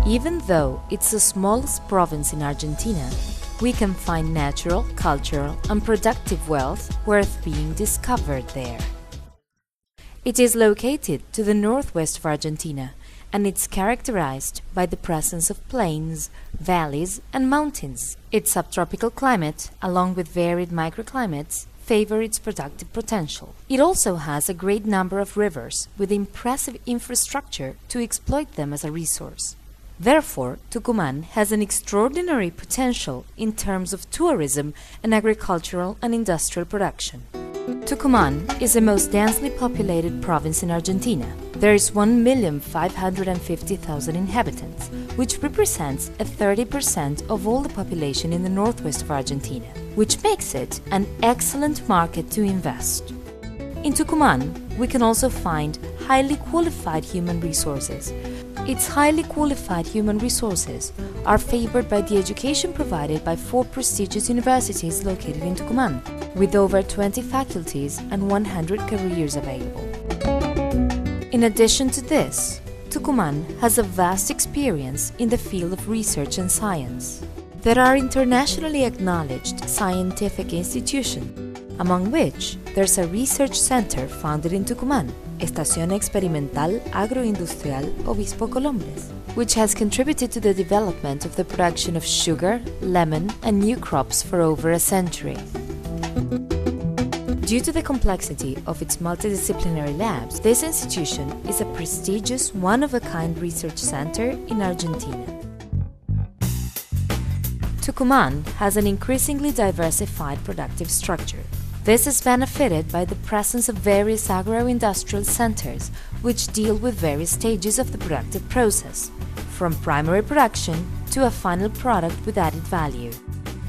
Even though it's the smallest province in Argentina, we can find natural, cultural, and productive wealth worth being discovered there. It is located to the northwest of Argentina, and it's characterized by the presence of plains, valleys, and mountains. Its subtropical climate, along with varied microclimates, favor its productive potential. It also has a great number of rivers with impressive infrastructure to exploit them as a resource. Therefore, Tucumán has an extraordinary potential in terms of tourism and agricultural and industrial production. Tucumán is the most densely populated province in Argentina. There is 1,550,000 inhabitants, which represents 30% of all the population in the northwest of Argentina, which makes it an excellent market to invest. In Tucumán, we can also find highly qualified human resources. Its highly qualified human resources are favored by the education provided by 4 prestigious universities located in Tucumán, with over 20 faculties and 100 careers available. In addition to this, Tucumán has a vast experience in the field of research and science. There are internationally acknowledged scientific institutions, among which there's a research center founded in Tucumán, Estación Experimental Agroindustrial Obispo Colombres, which has contributed to the development of the production of sugar, lemon, and new crops for over a century. Due to the complexity of its multidisciplinary labs, this institution is a prestigious, one-of-a-kind research center in Argentina. Tucumán has an increasingly diversified productive structure. This is benefited by the presence of various agro-industrial centers, which deal with various stages of the productive process, from primary production to a final product with added value.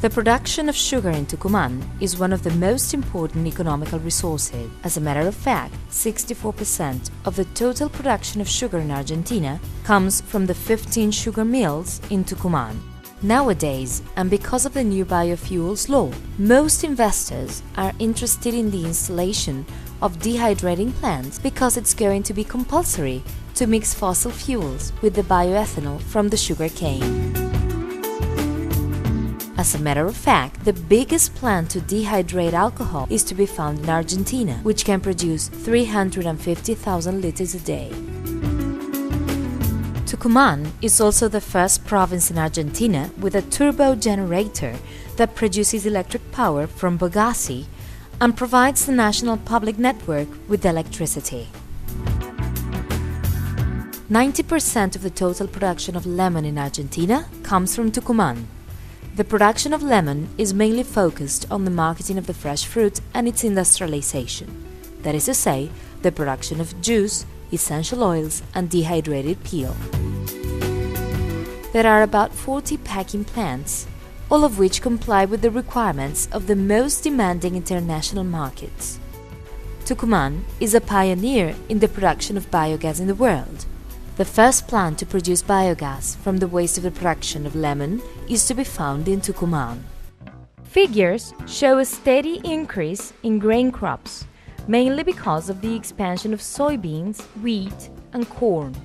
The production of sugar in Tucumán is one of the most important economical resources. As a matter of fact, 64% of the total production of sugar in Argentina comes from the 15 sugar mills in Tucumán. Nowadays, and because of the new biofuels law, most investors are interested in the installation of dehydrating plants because it's going to be compulsory to mix fossil fuels with the bioethanol from the sugar cane. As a matter of fact, the biggest plant to dehydrate alcohol is to be found in Argentina, which can produce 350,000 liters a day. Tucumán is also the first province in Argentina with a turbo generator that produces electric power from bagasse and provides the national public network with electricity. 90% of the total production of lemon in Argentina comes from Tucumán. The production of lemon is mainly focused on the marketing of the fresh fruit and its industrialization, that is to say, the production of juice, essential oils, and dehydrated peel. There are about 40 packing plants, all of which comply with the requirements of the most demanding international markets. Tucumán is a pioneer in the production of biogas in the world. The first plant to produce biogas from the waste of the production of lemon is to be found in Tucumán. Figures show a steady increase in grain crops, mainly because of the expansion of soybeans, wheat, and corn.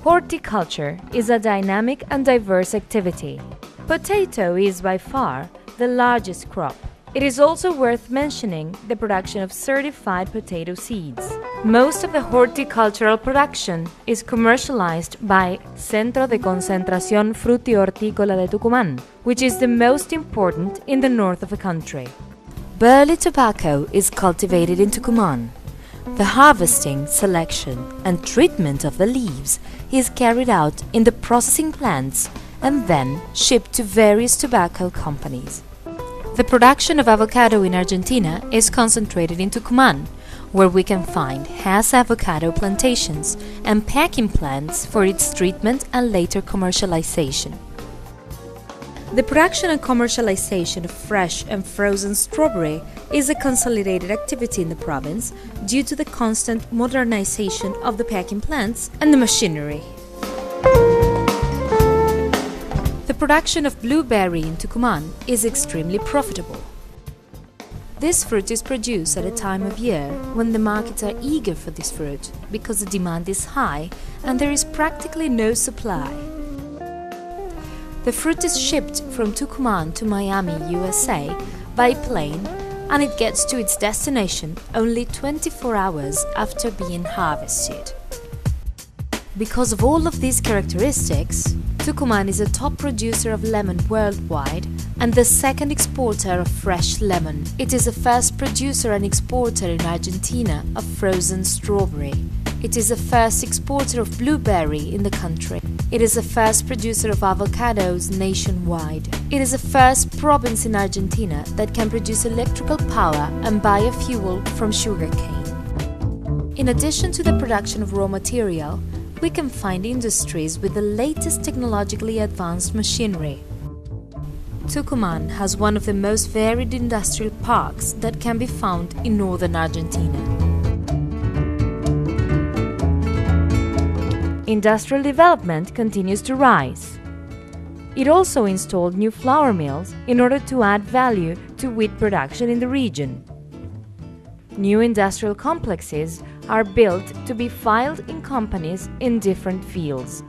Horticulture is a dynamic and diverse activity. Potato is by far the largest crop. It is also worth mentioning the production of certified potato seeds. Most of the horticultural production is commercialized by Centro de Concentración Frutihortícola de Tucumán, which is the most important in the north of the country. Burley tobacco is cultivated in Tucumán. The harvesting, selection, and treatment of the leaves is carried out in the processing plants and then shipped to various tobacco companies. The production of avocado in Argentina is concentrated in Tucumán, where we can find Hass avocado plantations and packing plants for its treatment and later commercialization. The production and commercialization of fresh and frozen strawberry is a consolidated activity in the province due to the constant modernization of the packing plants and the machinery. The production of blueberry in Tucumán is extremely profitable. This fruit is produced at a time of year when the markets are eager for this fruit because the demand is high and there is practically no supply. The fruit is shipped from Tucumán to Miami, USA by plane, and it gets to its destination only 24 hours after being harvested. Because of all of these characteristics, Tucumán is a top producer of lemon worldwide and the second exporter of fresh lemon. It is the first producer and exporter in Argentina of frozen strawberry. It is the first exporter of blueberry in the country. It is the first producer of avocados nationwide. It is the first province in Argentina that can produce electrical power and biofuel from sugarcane. In addition to the production of raw material, we can find industries with the latest technologically advanced machinery. Tucumán has one of the most varied industrial parks that can be found in northern Argentina. Industrial development continues to rise. It also installed new flour mills in order to add value to wheat production in the region. New industrial complexes are built to be filed in companies in different fields.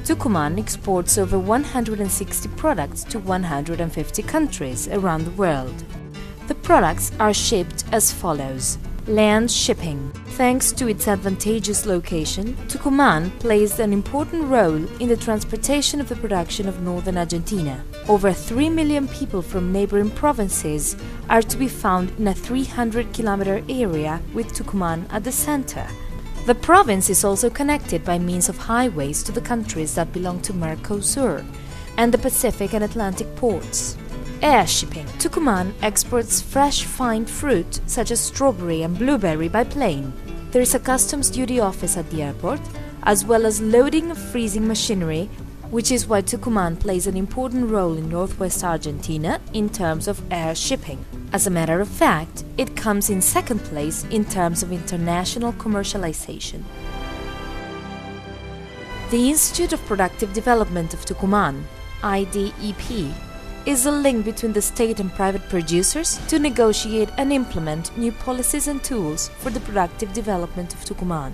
Tucumán exports over 160 products to 150 countries around the world. The products are shipped as follows. Land shipping. Thanks to its advantageous location, Tucumán plays an important role in the transportation of the production of northern Argentina. Over 3 million people from neighboring provinces are to be found in a 300-kilometer area with Tucumán at the center. The province is also connected by means of highways to the countries that belong to Mercosur and the Pacific and Atlantic ports. Air shipping. Tucumán exports fresh fine fruit such as strawberry and blueberry by plane. There is a customs duty office at the airport, as well as loading and freezing machinery, which is why Tucumán plays an important role in northwest Argentina in terms of air shipping. As a matter of fact, it comes in second place in terms of international commercialization. The Institute of Productive Development of Tucumán, IDEP, is a link between the state and private producers to negotiate and implement new policies and tools for the productive development of Tucumán.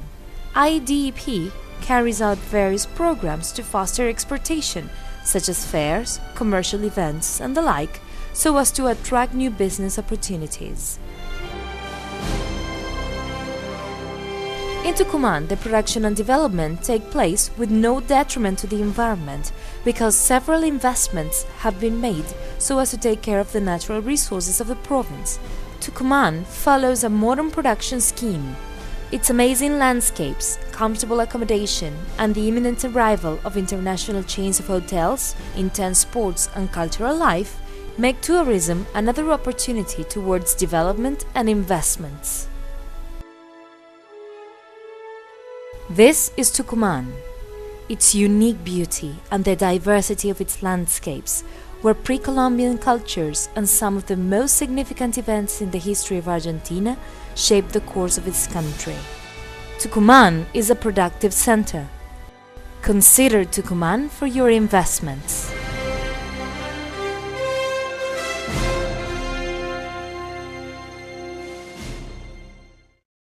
IDEP carries out various programs to foster exportation, such as fairs, commercial events, and the like, so as to attract new business opportunities. In Tucumán, the production and development take place with no detriment to the environment because several investments have been made so as to take care of the natural resources of the province. Tucumán follows a modern production scheme. Its amazing landscapes, comfortable accommodation, and the imminent arrival of international chains of hotels, intense sports and cultural life make tourism another opportunity towards development and investments. This is Tucumán. Its unique beauty and the diversity of its landscapes were pre-Columbian cultures and some of the most significant events in the history of Argentina shaped the course of its country. Tucumán is a productive center. Consider Tucumán for your investments.